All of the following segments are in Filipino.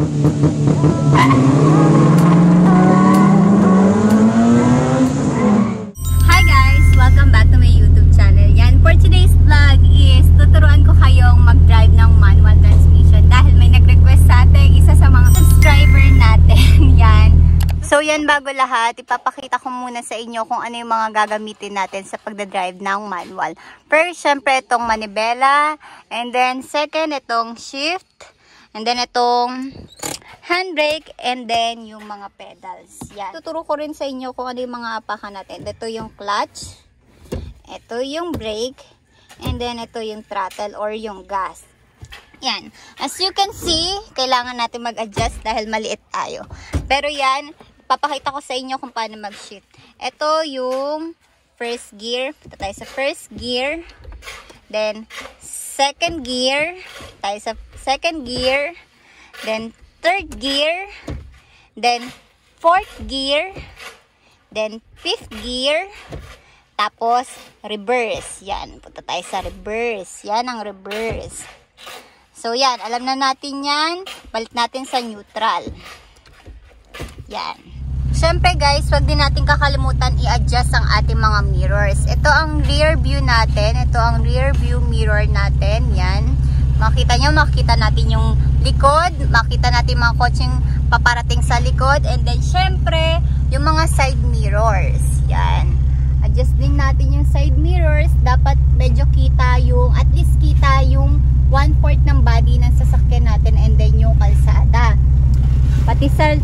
Hi guys! Welcome back to my YouTube channel. Yan, for today's vlog is tuturuan ko kayong mag-drive ng manual transmission dahil may nag-request sa atin, isa sa mga subscriber natin. Yan. So yan, bago lahat, ipapakita ko muna sa inyo kung ano yung mga gagamitin natin sa pagdadrive ng manual. First, syempre itong manibela, and then second, itong shift, and then itong handbrake, and then yung mga pedals. Yan. Tuturo ko rin sa inyo kung ano yung mga apakan natin. Ito yung clutch, ito yung brake, and then ito yung throttle or yung gas. Yan. As you can see, kailangan natin mag-adjust dahil maliit tayo. Pero yan, papakita ko sa inyo kung paano mag-shift. Ito yung first gear. Ito tayo sa first gear. Then, second gear. Tayo sa second gear. Then, third gear. Then, fourth gear. Then, fifth gear. Tapos, reverse. Yan. Punta tayo sa reverse. Yan ang reverse. So, yan. Alam na natin yan. Balik natin sa neutral. Yan. Siyempre guys, wag din natin kakalimutan i-adjust ang ating mga mirrors. Ito ang rear view natin. Ito ang rear view mirror natin. Yan. Makita nyo, makita natin yung likod. Makita natin mga kotseng paparating sa likod. And then syempre, yung mga side mirrors. Yan. Adjust din natin yung side mirrors. Dapat medyo kita yung, at least kita yung 1/4 ng body ng sasakyan natin. And then yung kalsada. Pati sa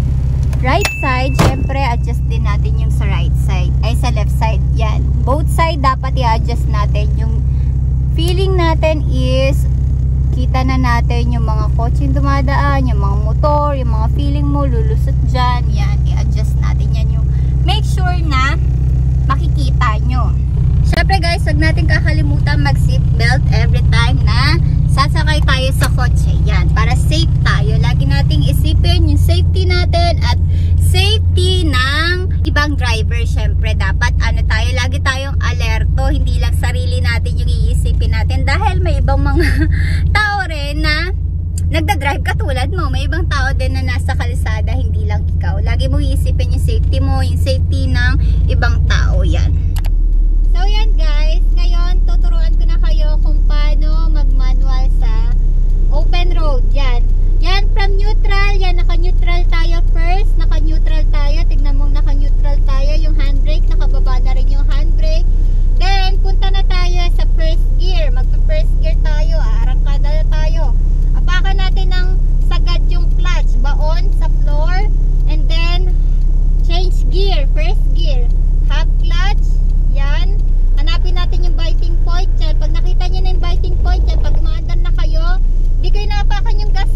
right side, syempre, adjust din natin yung sa right side. Ay, sa left side. Yan. Both side, dapat i-adjust natin. Yung feeling natin is, kita na natin yung mga kotse yung dumadaan, yung mga motor, yung mga feeling mo, lulusot dyan. Yan. I-adjust natin yan. Yung make sure na makikita nyo. Syempre guys, wag natin kakalimutan mag-seatbelt every time na sasakay tayo sa kotse. Yan. Para safe tayo. Lagi nating isipin yung safety natin at safety ng ibang driver. Syempre, dapat ano tayo, lagi tayong alerto. Hindi lang sarili natin yung iisipin natin. Dahil may ibang mga tao rin na nagdadrive katulad mo. May ibang tao din na nasa kalsada, hindi lang ikaw. Lagi mo iisipin yung safety mo, yung safety ng ibang tao. Yan. So yan guys, ngayon tuturuan ko na kayo kung paano mag-manual sa open road. Yan. Yan, from neutral, yan, naka-neutral tayo first. Naka-neutral tayo, tignan mong naka-neutral tayo. Yung handbrake, nakababa na rin yung handbrake. Then, punta na tayo sa first gear. Magpa-first gear tayo, arangkada na tayo. Apakan natin ng sagad yung clutch, baon sa floor. And then, change gear, first gear. Half clutch, yan. Hanapin natin yung biting point dyan. Pag nakita nyo na yung biting point dyan, pag umaandar na kayo, di kayo naapakan yung gas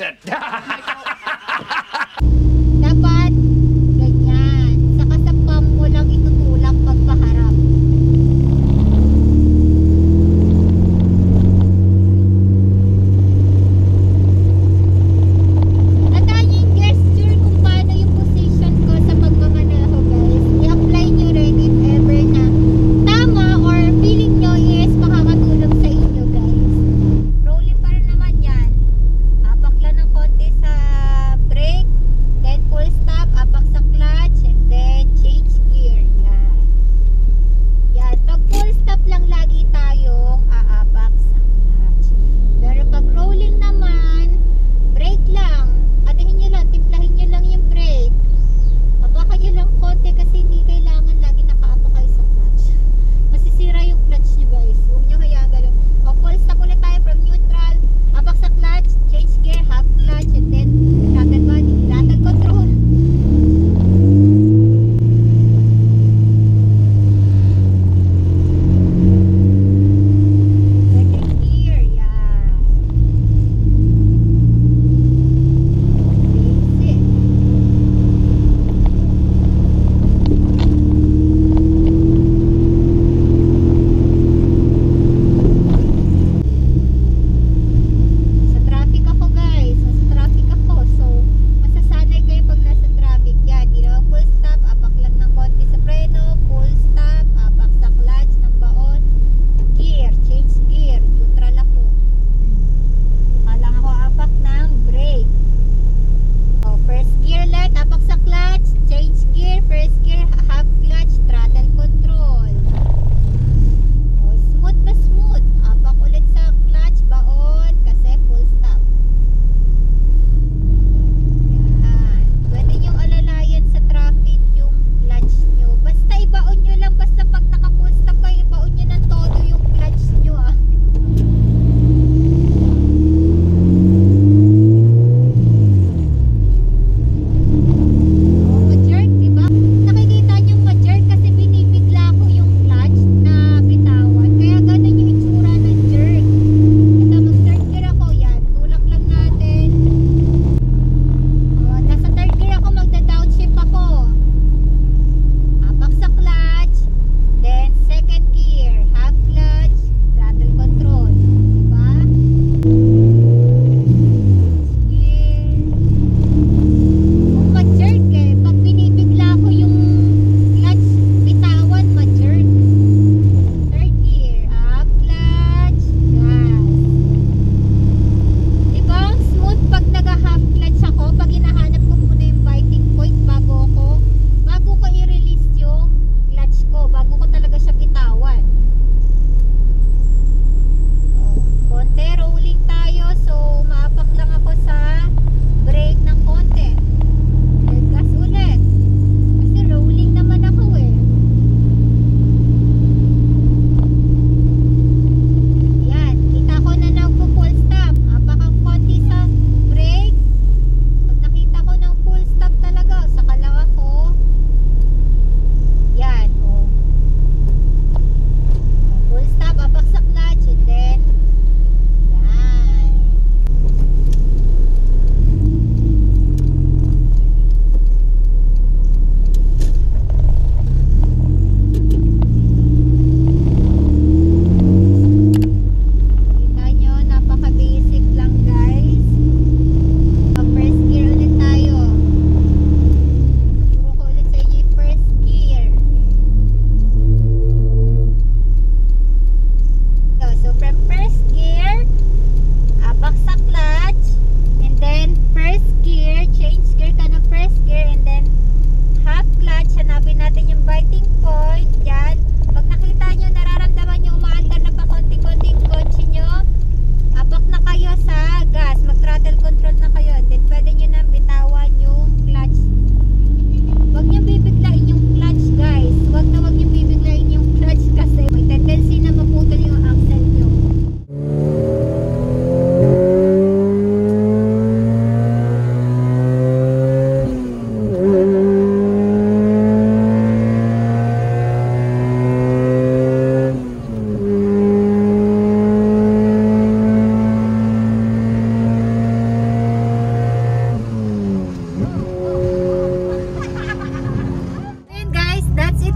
mindset. Dapat ganyan. Saka sa pump mo lang itutulak pagpaharap. Tandaan niyo yung gesture kung paano yung position ko sa pagmamaneho, guys. I-apply nyo rin if ever na tama or feeling nyo is makakatulong sa inyo, guys. Rolling pa rin naman yan. Apak lang ng konti.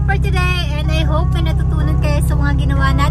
for today and I hope may natutunan kayo sa mga ginawa natin.